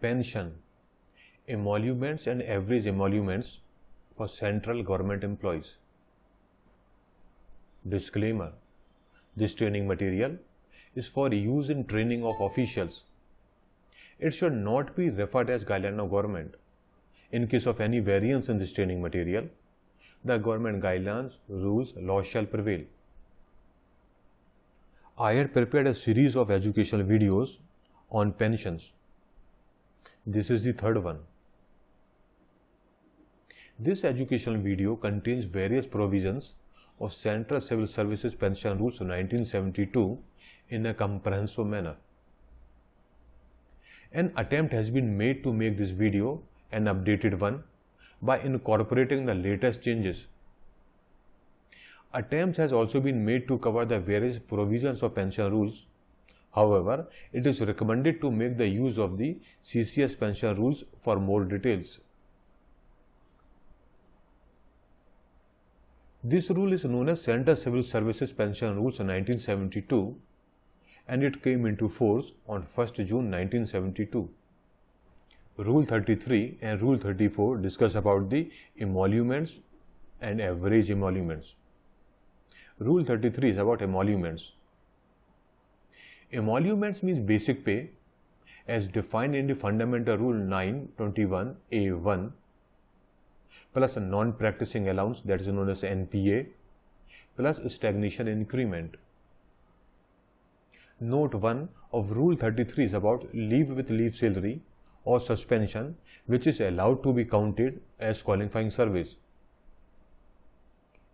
Pension, emoluments and average emoluments for central government employees. Disclaimer: this training material is for use in training of officials. It should not be referred as guideline of government. In case of any variance in this training material, the government guidelines, rules, laws shall prevail. I had prepared a series of educational videos on pensions. This is the third one. This educational video contains various provisions of Central Civil Services Pension Rules of 1972 in a comprehensive manner. An attempt has been made to make this video an updated one by incorporating the latest changes. Attempts has also been made to cover the various provisions of pension rules. However, it is recommended to make the use of the CCS pension rules for more details. This rule is known as Central Civil Services Pension Rules of 1972 and it came into force on 1st June 1972. Rule 33 and Rule 34 discuss about the emoluments and average emoluments. Rule 33 is about emoluments. Emoluments means basic pay as defined in the Fundamental Rule 921A1 plus a non-practicing allowance, that is known as NPA, plus stagnation increment. Note 1 of Rule 33 is about leave with leave salary or suspension which is allowed to be counted as qualifying service.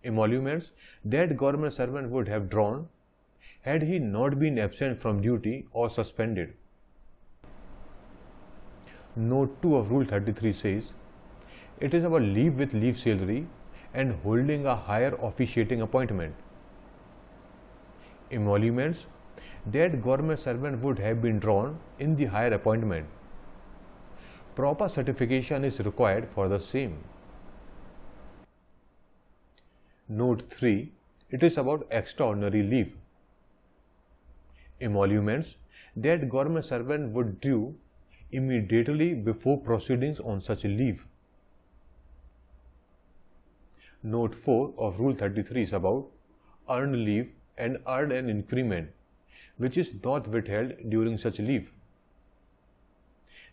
Emoluments that government servant would have drawn had he not been absent from duty or suspended. Note 2 of Rule 33 says it is about leave with leave salary and holding a higher officiating appointment. Emoluments that government servant would have been drawn in the higher appointment. Proper certification is required for the same. Note 3. It is about extraordinary leave. Emoluments that government servant would due immediately before proceedings on such leave. Note 4 of Rule 33 is about earned leave and earned an increment which is not withheld during such leave.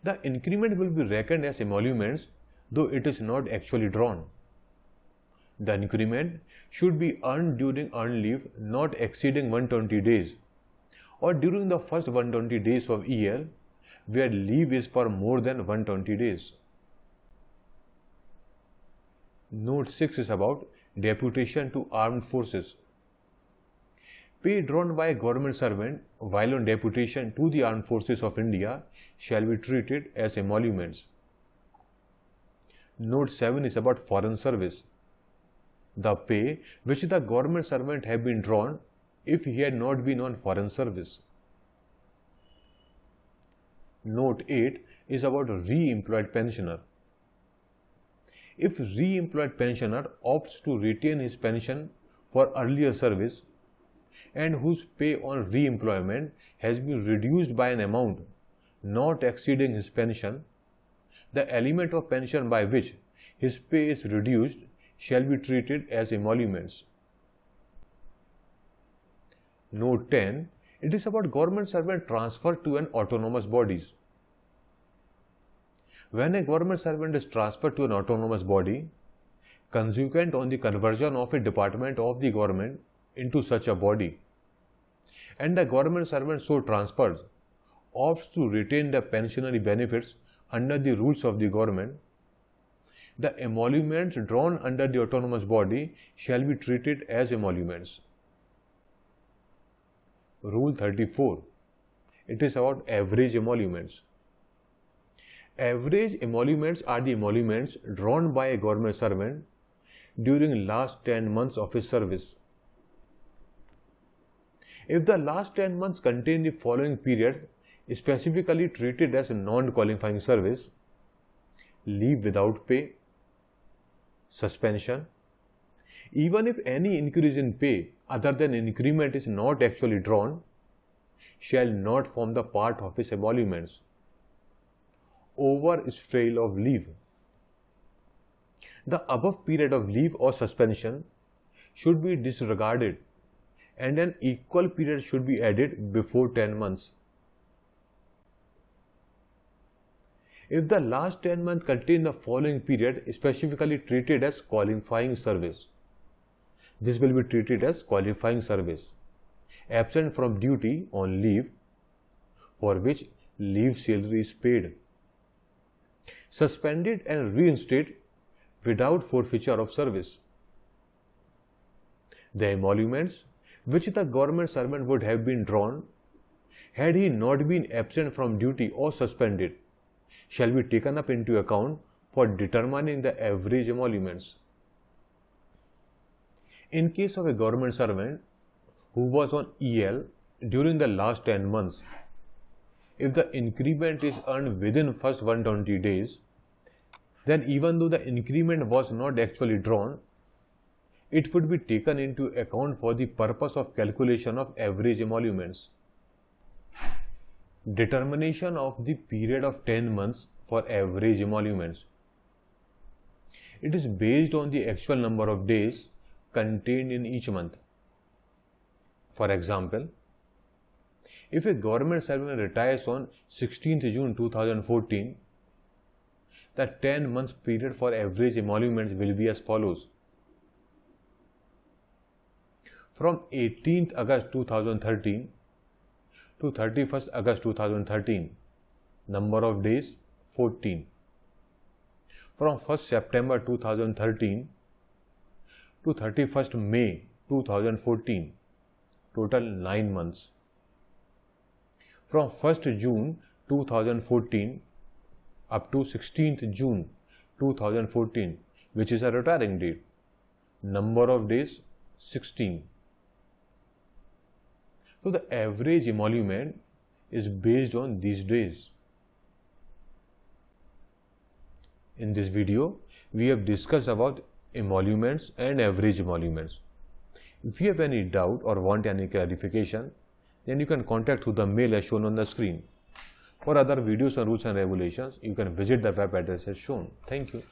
The increment will be reckoned as emoluments though it is not actually drawn. The increment should be earned during earned leave not exceeding 120 days or during the first 120 days of year where leave is for more than 120 days. Note 6 is about deputation to armed forces. Pay drawn by a government servant while on deputation to the armed forces of India shall be treated as emoluments. Note 7 is about foreign service. The pay which the government servant had been drawn if he had not been on foreign service. Note 8 is about re-employed pensioner. If re-employed pensioner opts to retain his pension for earlier service and whose pay on re-employment has been reduced by an amount not exceeding his pension, the element of pension by which his pay is reduced shall be treated as emoluments. Note 10. It is about government servant transferred to an autonomous bodies. When a government servant is transferred to an autonomous body, consequent on the conversion of a department of the government into such a body, and the government servant so transferred opts to retain the pensionary benefits under the rules of the government, the emoluments drawn under the autonomous body shall be treated as emoluments. Rule 34. It is about average emoluments. Average emoluments are the emoluments drawn by a government servant during last 10 months of his service. If the last 10 months contain the following period specifically treated as a non-qualifying service: leave without pay, suspension, even if any increase in pay other than increment is not actually drawn, shall not form the part of his emoluments. overstay of leave. The above period of leave or suspension should be disregarded and an equal period should be added before 10 months. If the last 10 months contain the following period specifically treated as qualifying service, this will be treated as qualifying service. Absent from duty on leave for which leave salary is paid. Suspended and reinstated without forfeiture of service. The emoluments which the government servant would have been drawn had he not been absent from duty or suspended shall be taken up into account for determining the average emoluments. In case of a government servant who was on EL during the last 10 months, if the increment is earned within first 120 days, then even though the increment was not actually drawn, it would be taken into account for the purpose of calculation of average emoluments. Determination of the period of 10 months for average emoluments. It is based on the actual number of days contained in each month. For example, if a government servant retires on 16th June 2014, the 10 months period for average emoluments will be as follows. From 18th August 2013 to 31st August 2013, number of days 14. From 1st September 2013 to 31st May 2014, total 9 months. From 1st June 2014 up to 16th June 2014, which is a retiring date, number of days 16. So the average emolument is based on these days. In this video, we have discussed about emoluments and average emoluments. If you have any doubt or want any clarification, then you can contact through the mail as shown on the screen. For other videos on rules and regulations, you can visit the web address as shown. Thank you.